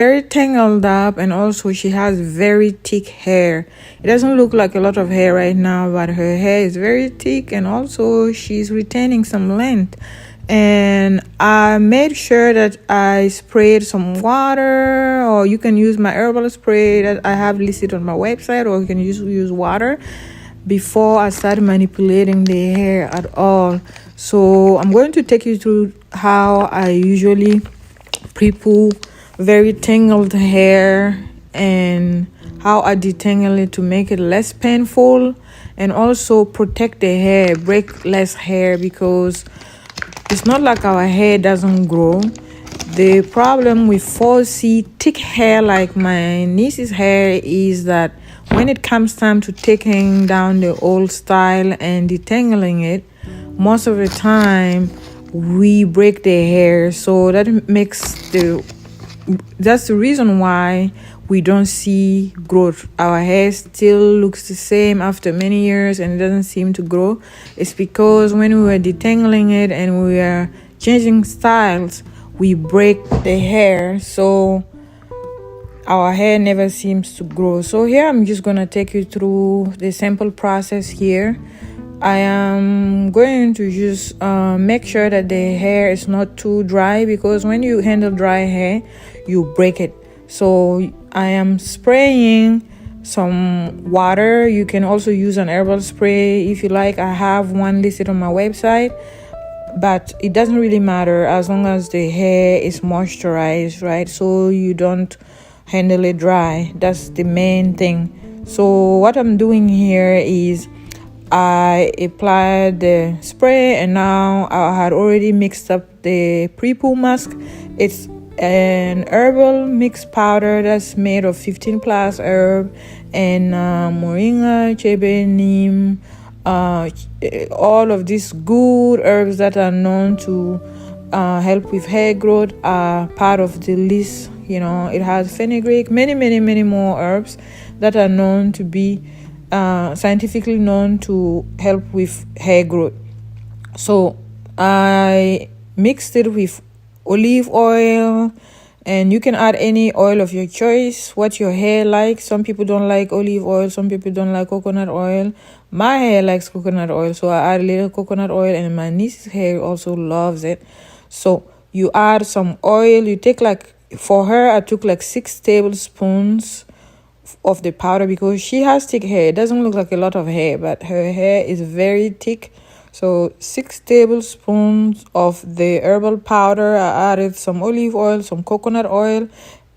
very tangled up, and also she has very thick hair. It doesn't look like a lot of hair right now, but her hair is very thick, and also she's retaining some length. And I made sure that I sprayed some water, or you can use my herbal spray that I have listed on my website, or you can use water before I start manipulating the hair at all. So I'm going to take you through how I usually pre-pull very tangled hair, and how I detangle it to make it less painful, and also protect the hair, break less hair, because it's not like our hair doesn't grow. The problem with 4C thick hair like my niece's hair is that when it comes time to taking down the old style and detangling it, most of the time we break the hair. So that's the reason why we don't see growth. Our hair still looks the same after many years and it doesn't seem to grow. It's because when we were detangling it and we are changing styles, we break the hair, so our hair never seems to grow. So here I'm just gonna take you through the simple process here. I am going to just make sure that the hair is not too dry, because when you handle dry hair, you break it. So I am spraying some water. You can also use an herbal spray if you like. I have one listed on my website, but it doesn't really matter as long as the hair is moisturized, right? So you don't handle it dry. That's the main thing. So what I'm doing here is I applied the spray, and now I had already mixed up the pre-pull mask. It's an herbal mixed powder that's made of 15 plus herb and moringa, chebe, neem, all of these good herbs that are known to help with hair growth are part of the list. It has fenugreek, many more herbs that are known to be scientifically known to help with hair growth. So I mixed it with olive oil, and you can add any oil of your choice, what your hair likes. Some people don't like olive oil, some people don't like coconut oil. My hair likes coconut oil, so I add a little coconut oil, and my niece's hair also loves it. So you add some oil. You take for her, I took 6 tablespoons of the powder, because she has thick hair. It doesn't look like a lot of hair, but her hair is very thick. So 6 tablespoons of the herbal powder. I added some olive oil, some coconut oil,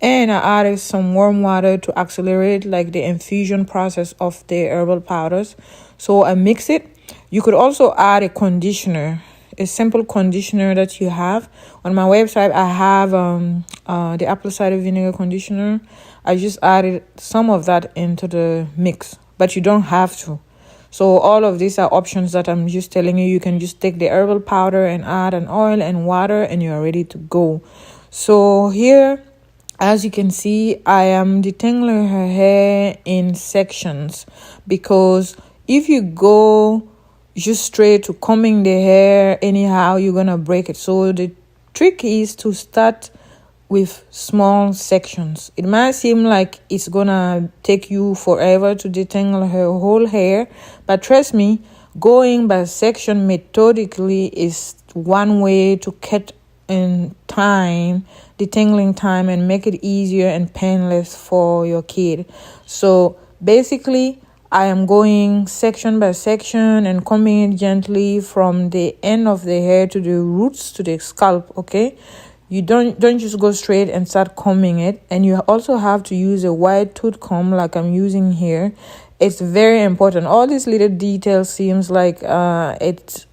and I added some warm water to accelerate the infusion process of the herbal powders. So I mix it. You could also add a conditioner, a simple conditioner that you have. On my website, I have the apple cider vinegar conditioner. I just added some of that into the mix, but you don't have to. So all of these are options that I'm just telling you. You can just take the herbal powder and add an oil and water, and you're ready to go. So here, as you can see, I am detangling her hair in sections, because if you go just straight to combing the hair anyhow, you're gonna break it. So the trick is to start with small sections. It might seem like it's gonna take you forever to detangle her whole hair, but trust me, going by section methodically is one way to cut in time, detangling time, and make it easier and painless for your kid. So basically, I am going section by section and combing it gently from the end of the hair to the roots to the scalp, okay? You don't just go straight and start combing it. And you also have to use a wide tooth comb like I'm using here. It's very important. All these little details seems like it's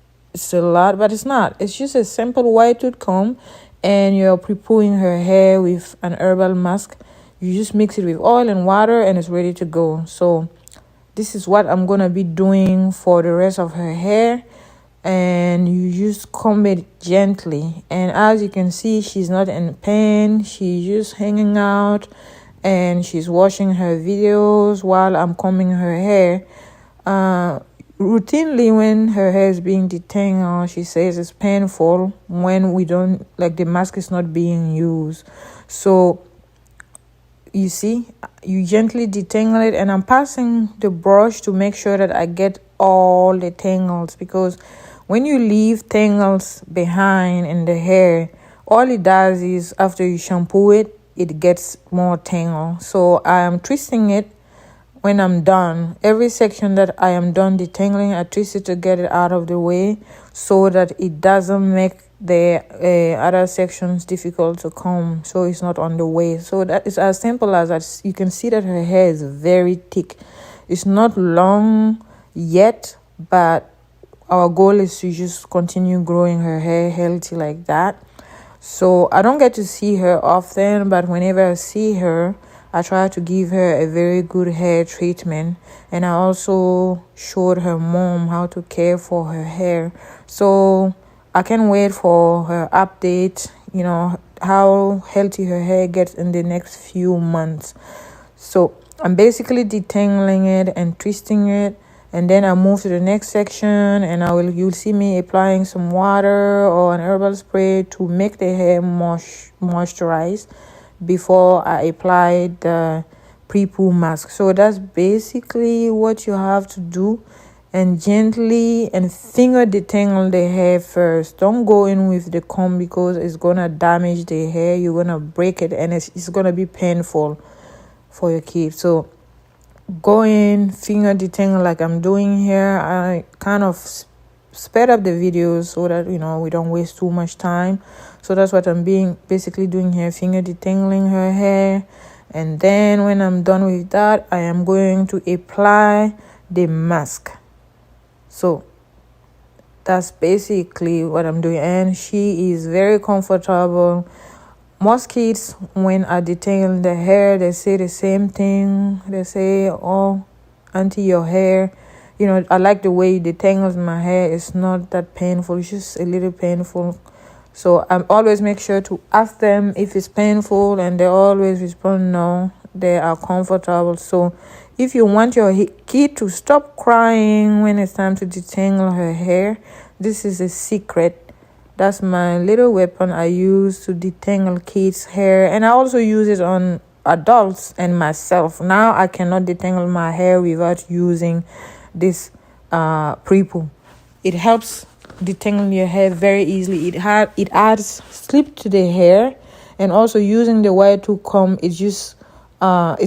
a lot, but it's not. It's just a simple wide tooth comb, and you're pre-pulling her hair with an herbal mask. You just mix it with oil and water, and it's ready to go. So this is what I'm gonna be doing for the rest of her hair. And you just comb it gently, and as you can see, she's not in pain. She's just hanging out, and she's watching her videos while I'm combing her hair. Routinely, when her hair is being detangled, she says it's painful when we don't the mask is not being used. So You see, you gently detangle it, and I'm passing the brush to make sure that I get all the tangles, because when you leave tangles behind in the hair, all it does is after you shampoo it, it gets more tangle. So I am twisting it when I'm done. Every section that I am done detangling, I twist it to get it out of the way so that it doesn't make the other sections difficult to comb, so it's not on the way. So that is as simple as that. You can see that her hair is very thick. It's not long yet, but our goal is to just continue growing her hair healthy like that. So I don't get to see her often, but whenever I see her, I try to give her a very good hair treatment. And I also showed her mom how to care for her hair. So I can't wait for her update, how healthy her hair gets in the next few months. So I'm basically detangling it and twisting it, and then I move to the next section, and you'll see me applying some water or an herbal spray to make the hair moisturized before I apply the pre-poo mask. So that's basically what you have to do, and gently and finger detangle the hair first. Don't go in with the comb because it's gonna damage the hair. You're gonna break it, and it's gonna be painful for your kids. So go in, finger detangle like I'm doing here. I kind of sped up the videos so that we don't waste too much time. So that's what I'm basically doing here, finger detangling her hair. And then when I'm done with that, I am going to apply the mask. So that's basically what I'm doing, and she is very comfortable. Most kids, when I detangle the hair, they say the same thing. They say, "Oh, auntie, your hair, I like the way you detangle my hair. It's not that painful. It's just a little painful." So I always make sure to ask them if it's painful, and they always respond no. They are comfortable. So if you want your kid to stop crying when it's time to detangle her hair, this is a secret. That's my little weapon I use to detangle kids' hair. And I also use it on adults and myself. Now I cannot detangle my hair without using this pre-poo. It helps detangle your hair very easily. It adds slip to the hair. And also using the wire to comb, it's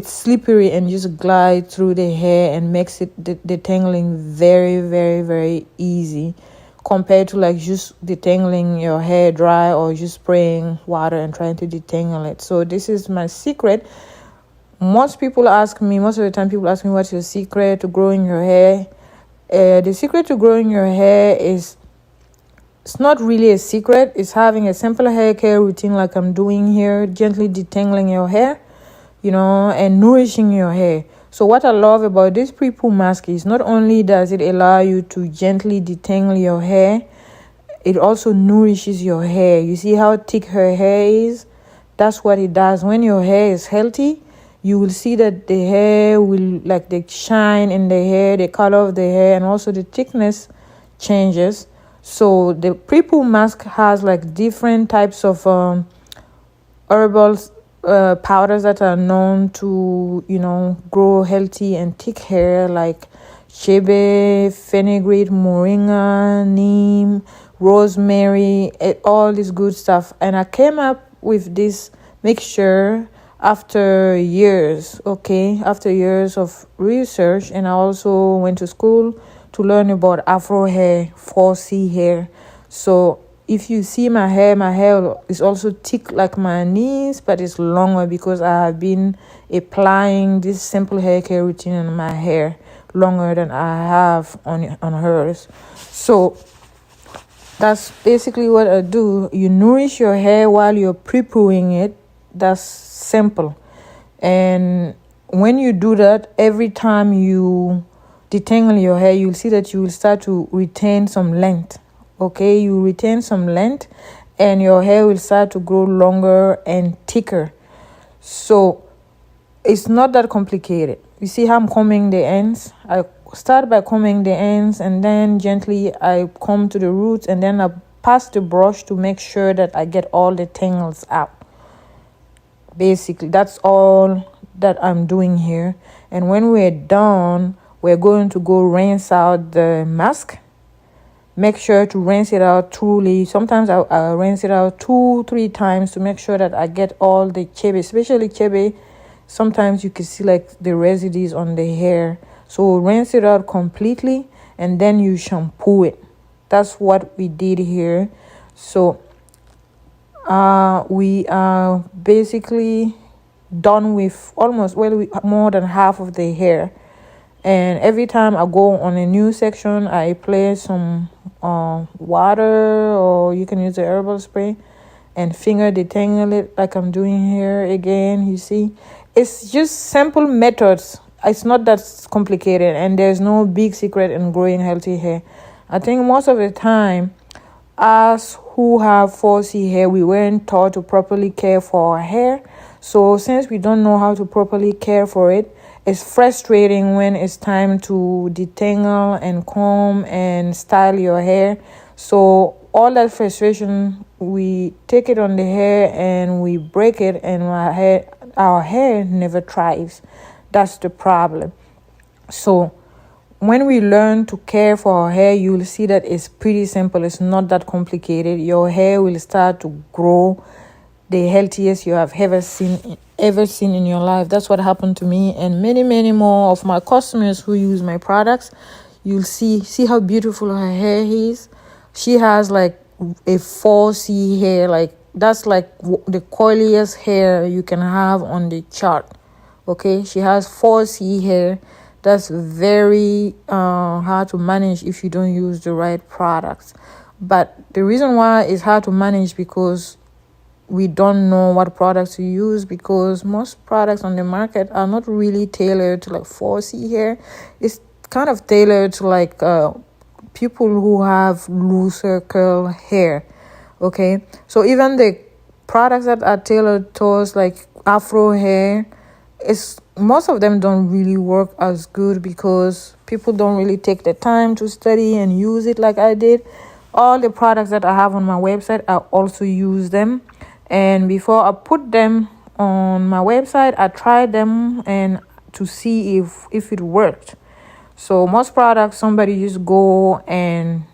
slippery and just glide through the hair and makes it detangling very, very, very easy, compared to like just detangling your hair dry or just spraying water and trying to detangle it. So this is my secret. Most of the time people ask me, what's your secret to growing your hair? The secret to growing your hair is, it's not really a secret. It's having a simple hair care routine like I'm doing here, gently detangling your hair, and nourishing your hair. So what I love about this pre-poo mask is not only does it allow you to gently detangle your hair, it also nourishes your hair. You see how thick her hair is? That's what it does. When your hair is healthy, you will see that the hair will, like the shine in the hair, the color of the hair, and also the thickness changes. So the pre-poo mask has like different types of herbal powders that are known to, grow healthy and thick hair, like chebe, fenugreek, moringa, neem, rosemary, all this good stuff. And I came up with this mixture after years of research, and I also went to school to learn about Afro hair, 4C hair. So if you see my hair is also thick like my knees, but it's longer because I have been applying this simple hair care routine on my hair longer than I have on hers. So that's basically what I do. You nourish your hair while you're pre-pooing it. That's simple. And when you do that, every time you detangle your hair, you'll see that you will start to retain some length. Okay, you retain some length and your hair will start to grow longer and thicker. So it's not that complicated. You see how I'm combing the ends? I start by combing the ends, and then gently I comb to the roots, and then I pass the brush to make sure that I get all the tangles out. Basically, that's all that I'm doing here. And when we're done, we're going to go rinse out the mask. Make sure to rinse it out truly. Sometimes I rinse it out 2-3 times to make sure that I get all the chebe, especially chebe. Sometimes you can see like the residues on the hair. So rinse it out completely and then you shampoo it. That's what we did here. So we are basically done with almost more than half of the hair. And every time I go on a new section, I apply some water, or you can use the herbal spray and finger detangle it like I'm doing here again. You see, it's just simple methods. It's not that complicated, and there's no big secret in growing healthy hair. I think most of the time, us who have 4C hair, we weren't taught to properly care for our hair. So since we don't know how to properly care for it, it's frustrating when it's time to detangle and comb and style your hair. So all that frustration, we take it on the hair and we break it, and our hair never thrives. That's the problem. So when we learn to care for our hair, you'll see that it's pretty simple. It's not that complicated. Your hair will start to grow the healthiest you have ever seen in your life. That's what happened to me and many more of my customers who use my products. You'll see how beautiful her hair is. She has like a 4C hair. Like that's like the coiliest hair you can have on the chart. Okay, she has 4C hair. That's very hard to manage if you don't use the right products. But the reason why it's hard to manage because we don't know what products to use, because most products on the market are not really tailored to like 4C hair. It's kind of tailored to like people who have looser curl hair. Okay, so even the products that are tailored towards like afro hair, most of them don't really work as good because people don't really take the time to study and use it like I did. All the products that I have on my website, I also use them. And before I put them on my website, I tried them and to see if it worked. So most products, somebody just go and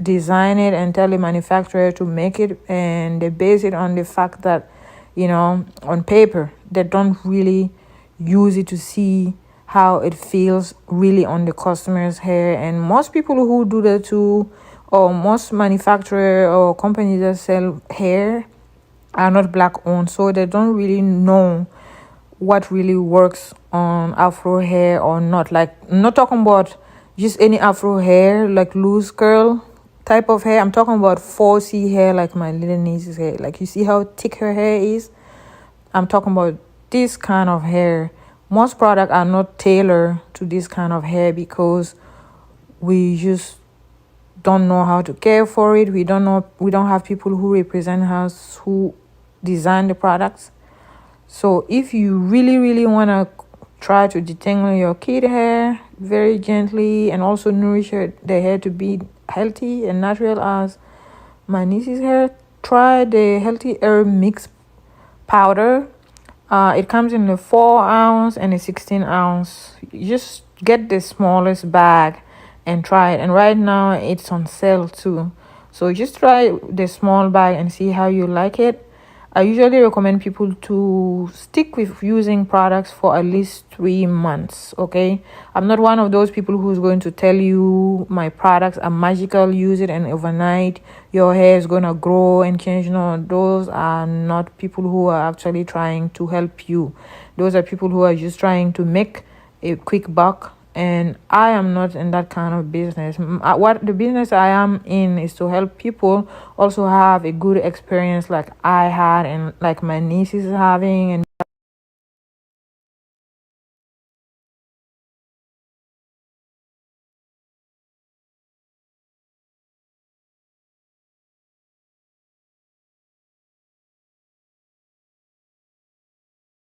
design it and tell the manufacturer to make it, and they base it on the fact that, on paper, they don't really use it to see how it feels really on the customer's hair. And most people who do that too, or most manufacturer or companies that sell hair, are not black owned, so they don't really know what really works on afro hair or not. Like, I'm not talking about just any afro hair, like loose curl type of hair. I'm talking about 4C hair, like my little niece's hair. Like, you see how thick her hair is? I'm talking about this kind of hair. Most products are not tailored to this kind of hair because we just don't know how to care for it. We don't have people who represent us, who design the products. So if you really want to try to detangle your kid hair very gently and also nourish the hair to be healthy and natural as my niece's hair, try the healthy herb mix powder. It comes in a 4-ounce and a 16-ounce. You just get the smallest bag and try it. And right now it's on sale too. So just try the small bag and see how you like it. I usually recommend people to stick with using products for at least 3 months, okay? I'm not one of those people who's going to tell you my products are magical, use it and overnight your hair is going to grow and change. No, those are not people who are actually trying to help you. Those are people who are just trying to make a quick buck. And I am not in that kind of business. What the business I am in is to help people also have a good experience like I had and like my niece is having. And